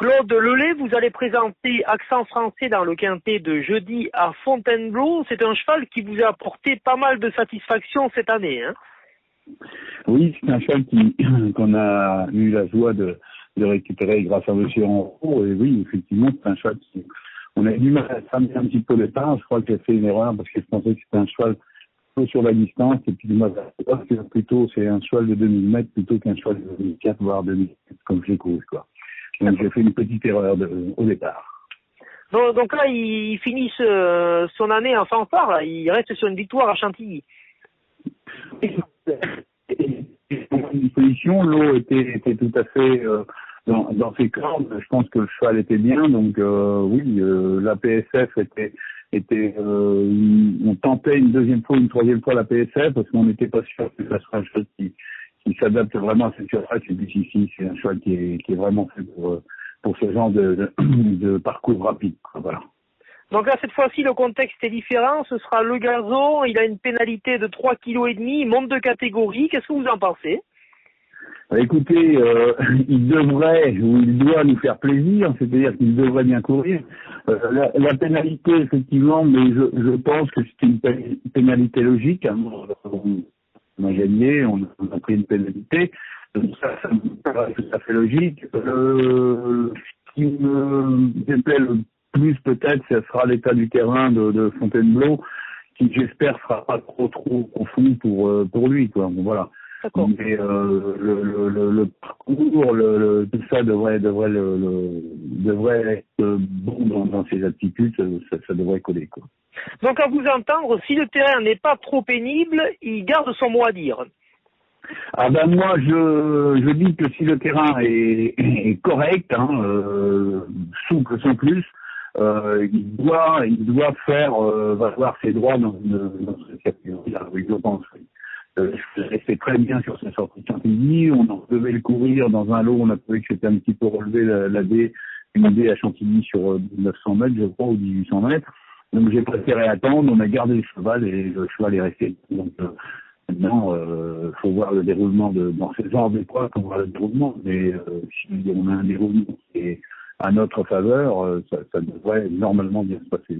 Claude Lelay, vous allez présenter Accent français dans le quintet de jeudi à Fontainebleau. C'est un cheval qui vous a apporté pas mal de satisfaction cette année, hein? Oui, c'est un cheval qu'on a eu la joie de récupérer grâce à Monsieur Henrault. Et oui, effectivement, c'est un cheval on a eu du mal à s'amener un petit peu le temps. Je crois que j'ai fait une erreur parce que je pensais que c'était un cheval plutôt sur la distance. Et puis, moi, plutôt, c'est un cheval de 2000 mètres plutôt qu'un cheval de 2004, voire 2000 mètres, comme je l'ai couru, quoi. Donc, j'ai fait une petite erreur au départ. Donc là, il finit son année en fanfare, là. Il reste sur une victoire à Chantilly. Disposition, l'eau était tout à fait dans ses cordes. Je pense que le cheval était bien, donc oui, la PSF on tentait une deuxième fois, une troisième fois la PSF parce qu'on n'était pas sûr que ça soit un cheval qui s'adapte vraiment à cette surface. Et puis ici, c'est un cheval qui est vraiment fait pour ce genre de parcours rapide. Voilà. Donc là, cette fois-ci, le contexte est différent. Ce sera le gazon. Il a une pénalité de 3,5 kg. Il monte de catégorie. Qu'est-ce que vous en pensez? Écoutez, il devrait ou il doit nous faire plaisir, c'est-à-dire qu'il devrait bien courir. La pénalité, effectivement, mais je pense que c'est une pénalité logique. Hein. On a gagné, on a pris une pénalité. Donc ça me paraît tout à fait logique. Ce qui me déplaît le plus peut-être, ce sera l'état du terrain de Fontainebleau, qui j'espère sera pas trop profond pour lui, quoi. Bon, voilà. Mais le parcours, tout ça devrait être bon dans ses aptitudes, ça devrait coller, quoi. Donc à vous entendre, si le terrain n'est pas trop pénible, il garde son mot à dire. Ah ben moi je dis que si le terrain est correct, souple sans plus, il doit faire valoir ses droits dans cette catégorie-là, oui, je pense. Oui. Je restais très bien sur sa sortie de Chantilly, on devait le courir dans un lot, on a trouvé que c'était un petit peu relevé une D à Chantilly sur 900 mètres, je crois, ou 1800 mètres. Donc j'ai préféré attendre, on a gardé le cheval et le cheval est resté. Donc maintenant, faut voir le déroulement dans ce genre d'épreuve, on voit le déroulement, mais si on a un déroulement qui est à notre faveur, ça devrait normalement bien se passer.